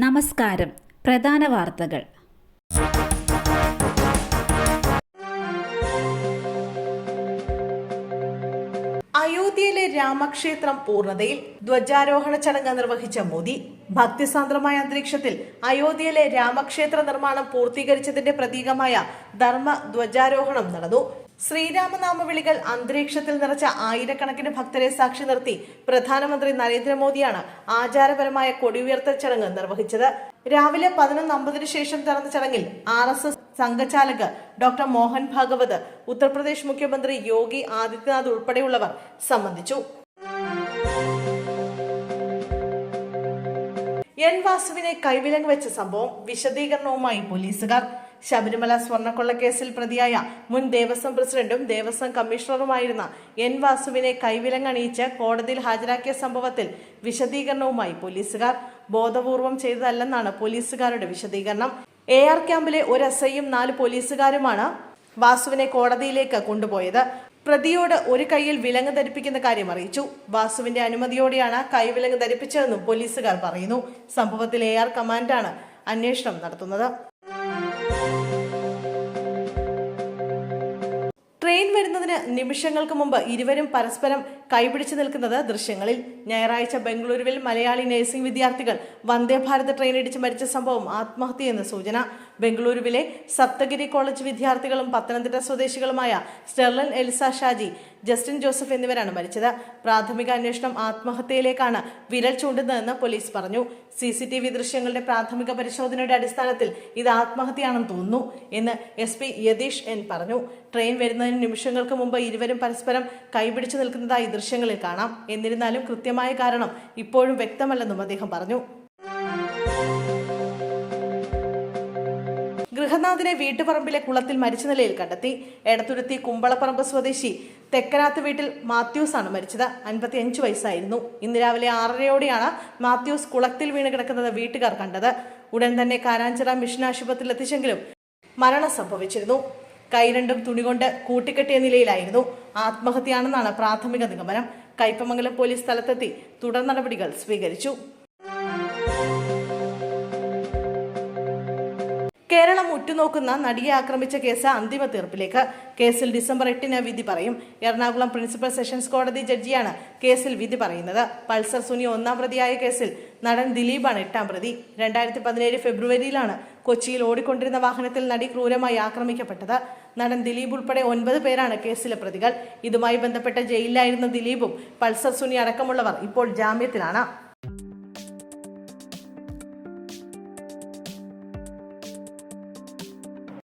നമസ്കാരം. പ്രധാന വാർത്തകൾ. അയോധ്യയിലെ രാമക്ഷേത്രം പൂർണ്ണതയിൽ. ധ്വജാരോഹണ ചടങ്ങ് നിർവഹിച്ച മോദി. ഭക്തിസാന്ദ്രമായ അന്തരീക്ഷത്തിൽ അയോധ്യയിലെ രാമക്ഷേത്ര നിർമ്മാണം പൂർത്തീകരിച്ചതിന്റെ പ്രതീകമായ ധർമ്മ ധ്വജാരോഹണം നടന്നു. ശ്രീരാമനാമ വിളികൾ അന്തരീക്ഷത്തിൽ നിറച്ച ആയിരക്കണക്കിന് ഭക്തരെ സാക്ഷി നിർത്തി പ്രധാനമന്ത്രി നരേന്ദ്രമോദിയാണ് ആചാരപരമായ കൊടിയുയർത്തൽ ചടങ്ങ് നിർവഹിച്ചത്. രാവിലെ 11:50 ശേഷം നടന്ന ചടങ്ങിൽ RSS സംഘചാലക് ഡോക്ടർ മോഹൻ ഭാഗവത്, ഉത്തർപ്രദേശ് മുഖ്യമന്ത്രി യോഗി ആദിത്യനാഥ് ഉൾപ്പെടെയുള്ളവർ സംബന്ധിച്ചു. എൻ വാസുവിനെ കൈവിലങ്ങ് വെച്ച സംഭവം വിശദീകരണവുമായി പോലീസുകാർ. ശബരിമല സ്വർണ്ണക്കൊള്ളക്കേസിൽ പ്രതിയായ മുൻ ദേവസ്വം പ്രസിഡന്റും ദേവസ്വം കമ്മീഷണറുമായിരുന്ന എൻ വാസുവിനെ കൈവിലങ്ങണിയിച്ച് കോടതിയിൽ ഹാജരാക്കിയ സംഭവത്തിൽ വിശദീകരണവുമായി പോലീസുകാർ. ബോധപൂർവം ചെയ്തതല്ലെന്നാണ് പോലീസുകാരുടെ വിശദീകരണം. AR ക്യാമ്പിലെ ഒരു SIയും 4 പോലീസുകാരുമാണ് വാസുവിനെ കോടതിയിലേക്ക് കൊണ്ടുപോയത്. പ്രതിയോട് ഒരു കൈയിൽ വിലങ്ങ് ധരിപ്പിക്കുന്ന കാര്യം അറിയിച്ചു. വാസുവിന്റെ അനുമതിയോടെയാണ് കൈവിലങ്ങ് ധരിപ്പിച്ചതെന്നും പോലീസുകാർ പറയുന്നു. സംഭവത്തിൽ AR കമാൻഡാണ് അന്വേഷണം നടത്തുന്നത്. ട്രെയിൻ വരുന്നതിന് നിമിഷങ്ങൾക്ക് മുമ്പ് ഇരുവരും പരസ്പരം കൈപിടിച്ചു നിൽക്കുന്നത് ദൃശ്യങ്ങളിൽ. ഞായറാഴ്ച ബംഗളൂരുവിൽ മലയാളി നഴ്സിംഗ് വിദ്യാർത്ഥികൾ വന്ദേ ഭാരത് ട്രെയിൻ ഇടിച്ച് മരിച്ച സംഭവം ആത്മഹത്യയെന്ന് സൂചന. ബംഗളൂരുവിലെ സപ്തഗിരി കോളേജ് വിദ്യാർത്ഥികളും പത്തനംതിട്ട സ്വദേശികളുമായ സ്റ്റെർലിൻ എൽസ ഷാജി, ജസ്റ്റിൻ ജോസഫ് എന്നിവരാണ് മരിച്ചത്. പ്രാഥമിക അന്വേഷണം ആത്മഹത്യയിലേക്കാണ് വിരൽ ചൂണ്ടുന്നതെന്ന് പോലീസ് പറഞ്ഞു. CCTV ദൃശ്യങ്ങളുടെ പ്രാഥമിക പരിശോധനയുടെ അടിസ്ഥാനത്തിൽ ഇത് ആത്മഹത്യയാണെന്ന് തോന്നുന്നു എന്ന് SP യതീഷ് N പറഞ്ഞു. ട്രെയിൻ വരുന്നതിന് നിമിഷങ്ങൾക്ക് മുമ്പ് ഇരുവരും പരസ്പരം കൈപിടിച്ചു നിൽക്കുന്നതായി ദൃശ്യങ്ങളിൽ കാണാം. എന്നിരുന്നാലും കൃത്യമായ കാരണം ഇപ്പോഴും വ്യക്തമല്ലെന്നും അദ്ദേഹം പറഞ്ഞു. ഗൃഹനാഥിനെ വീട്ടുപറമ്പിലെ കുളത്തിൽ മരിച്ച നിലയിൽ കണ്ടെത്തി. എടത്തുരുത്തി കുമ്പളപ്പറമ്പ് സ്വദേശി തെക്കനാത്ത് വീട്ടിൽ മാത്യൂസ് ആണ് മരിച്ചത്. 55 വയസ്സായിരുന്നു. ഇന്ന് രാവിലെ 6:30യോടെയാണ് മാത്യൂസ് കുളത്തിൽ വീണ് കിടക്കുന്നത് വീട്ടുകാർ കണ്ടത്. ഉടൻ തന്നെ കാരാഞ്ചിറ മിഷൻ ആശുപത്രിയിൽ എത്തിച്ചെങ്കിലും മരണം സംഭവിച്ചിരുന്നു. കൈ രണ്ടും തുണികൊണ്ട് കൂട്ടിക്കെട്ടിയ നിലയിലായിരുന്നു. ആത്മഹത്യയാണെന്നാണ് പ്രാഥമിക നിഗമനം. കയ്പമംഗലം പോലീസ് സ്ഥലത്തെത്തി തുടർ നടപടികൾ സ്വീകരിച്ചു. കേരളം ഉറ്റുനോക്കുന്ന നടിയെ ആക്രമിച്ച കേസ് അന്തിമ തീർപ്പിലേക്ക്. കേസിൽ ഡിസംബർ 8-ന് വിധി പറയും. എറണാകുളം പ്രിൻസിപ്പൽ സെഷൻസ് കോടതി ജഡ്ജിയാണ് കേസിൽ വിധി പറയുന്നത്. പൾസർ സുനി 1-ാം പ്രതിയായ കേസിൽ നടൻ ദിലീപാണ് 8-ാം പ്രതി. 2017 ഫെബ്രുവരിയിലാണ് കൊച്ചിയിൽ ഓടിക്കൊണ്ടിരുന്ന വാഹനത്തിൽ നടി ക്രൂരമായി ആക്രമിക്കപ്പെട്ടത്. നടൻ ദിലീപ് ഉൾപ്പെടെ 9 പേരാണ് കേസിലെ പ്രതികൾ. ഇതുമായി ബന്ധപ്പെട്ട ജയിലിലായിരുന്ന ദിലീപും പൾസർ സുനി അടക്കമുള്ളവർ ഇപ്പോൾ ജാമ്യത്തിലാണ്.